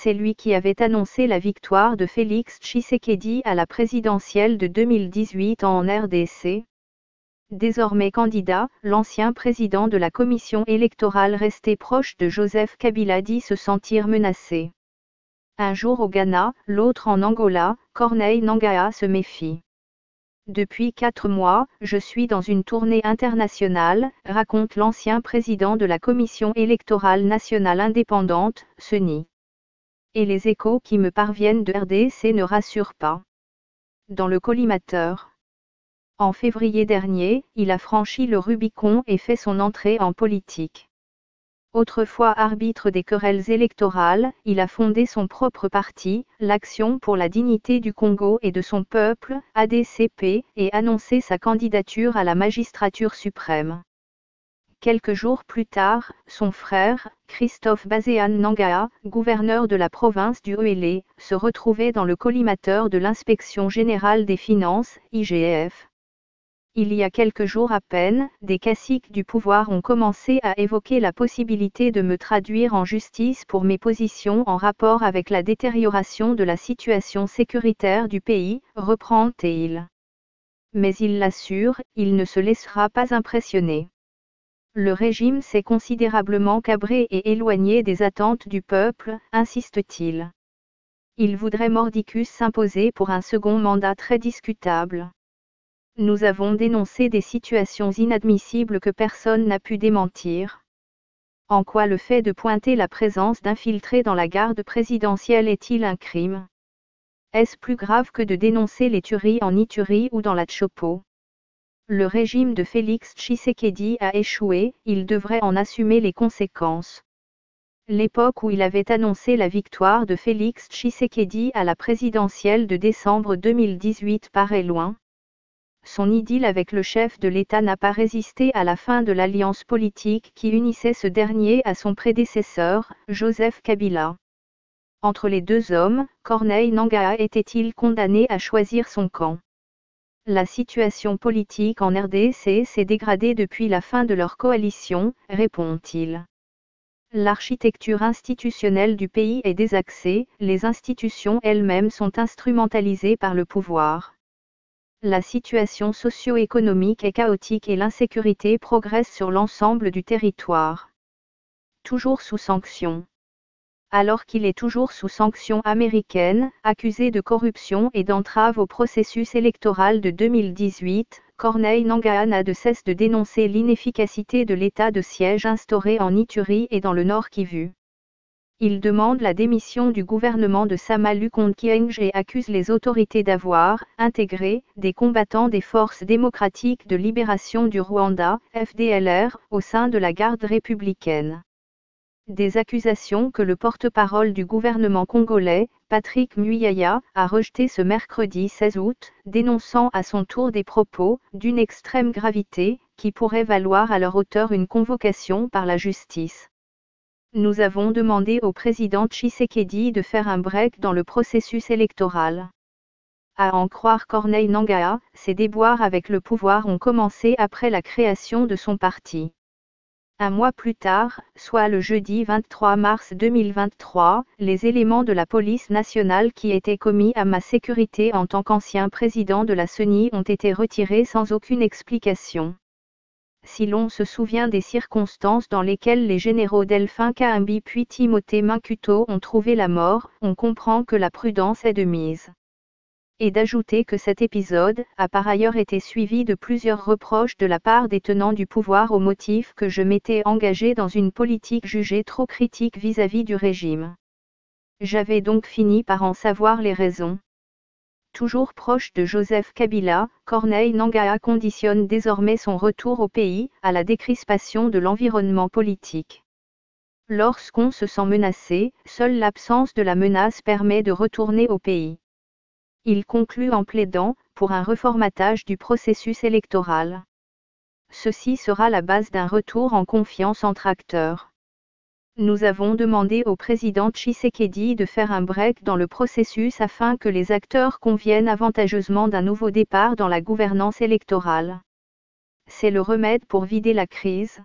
c'est lui qui avait annoncé la victoire de Félix Tshisekedi à la présidentielle de 2018 en RDC. Désormais candidat, l'ancien président de la commission électorale resté proche de Joseph Kabila dit se sentir menacé. Un jour au Ghana, l'autre en Angola, Corneille Nangaa se méfie. Depuis 4 mois, je suis dans une tournée internationale, raconte l'ancien président de la Commission électorale nationale indépendante, CENI. Et les échos qui me parviennent de RDC ne rassurent pas. Dans le collimateur. En février dernier, il a franchi le Rubicon et fait son entrée en politique. Autrefois arbitre des querelles électorales, il a fondé son propre parti, l'Action pour la dignité du Congo et de son peuple, ADCP, et annoncé sa candidature à la magistrature suprême. Quelques jours plus tard, son frère, Christophe Baséane Nangaa, gouverneur de la province du Haut-Uélé, se retrouvait dans le collimateur de l'Inspection générale des finances, IGF. Il y a quelques jours à peine, des caciques du pouvoir ont commencé à évoquer la possibilité de me traduire en justice pour mes positions en rapport avec la détérioration de la situation sécuritaire du pays, reprend-il. Mais il l'assure, il ne se laissera pas impressionner. Le régime s'est considérablement cabré et éloigné des attentes du peuple, insiste-t-il. Il voudrait mordicus s'imposer pour un second mandat très discutable. Nous avons dénoncé des situations inadmissibles que personne n'a pu démentir. En quoi le fait de pointer la présence d'infiltrés dans la garde présidentielle est-il un crime? Est-ce plus grave que de dénoncer les tueries en Ituri ou dans la Tshopo? Le régime de Félix Tshisekedi a échoué, il devrait en assumer les conséquences. L'époque où il avait annoncé la victoire de Félix Tshisekedi à la présidentielle de décembre 2018 paraît loin. Son idylle avec le chef de l'État n'a pas résisté à la fin de l'alliance politique qui unissait ce dernier à son prédécesseur, Joseph Kabila. Entre les deux hommes, Corneille Nangaa était-il condamné à choisir son camp? La situation politique en RDC s'est dégradée depuis la fin de leur coalition, répond-il. L'architecture institutionnelle du pays est désaxée, les institutions elles-mêmes sont instrumentalisées par le pouvoir. La situation socio-économique est chaotique et l'insécurité progresse sur l'ensemble du territoire. Toujours sous sanction. Alors qu'il est toujours sous sanction américaine, accusé de corruption et d'entrave au processus électoral de 2018, Corneille Nangaa n'a de cesse de dénoncer l'inefficacité de l'état de siège instauré en Ituri et dans le Nord Kivu. Il demande la démission du gouvernement de Sama Lukonde et accuse les autorités d'avoir intégré des combattants des Forces démocratiques de libération du Rwanda, FDLR, au sein de la garde républicaine. Des accusations que le porte-parole du gouvernement congolais, Patrick Muyaya, a rejetées ce mercredi 16 août, dénonçant à son tour des propos d'une extrême gravité, qui pourraient valoir à leur auteur une convocation par la justice. Nous avons demandé au président Tshisekedi de faire un break dans le processus électoral. À en croire Corneille Nangaa, ses déboires avec le pouvoir ont commencé après la création de son parti. Un mois plus tard, soit le jeudi 23 mars 2023, les éléments de la police nationale qui étaient commis à ma sécurité en tant qu'ancien président de la CENI ont été retirés sans aucune explication. Si l'on se souvient des circonstances dans lesquelles les généraux Delphin Kaimbi puis Timothée Mincuto ont trouvé la mort, on comprend que la prudence est de mise. Et d'ajouter que cet épisode a par ailleurs été suivi de plusieurs reproches de la part des tenants du pouvoir au motif que je m'étais engagé dans une politique jugée trop critique vis-à-vis du régime. J'avais donc fini par en savoir les raisons. Toujours proche de Joseph Kabila, Corneille Nangaa conditionne désormais son retour au pays à la décrispation de l'environnement politique. Lorsqu'on se sent menacé, seule l'absence de la menace permet de retourner au pays. Il conclut en plaidant pour un reformatage du processus électoral. Ceci sera la base d'un retour en confiance entre acteurs. Nous avons demandé au président Tshisekedi de faire un break dans le processus afin que les acteurs conviennent avantageusement d'un nouveau départ dans la gouvernance électorale. C'est le remède pour vider la crise.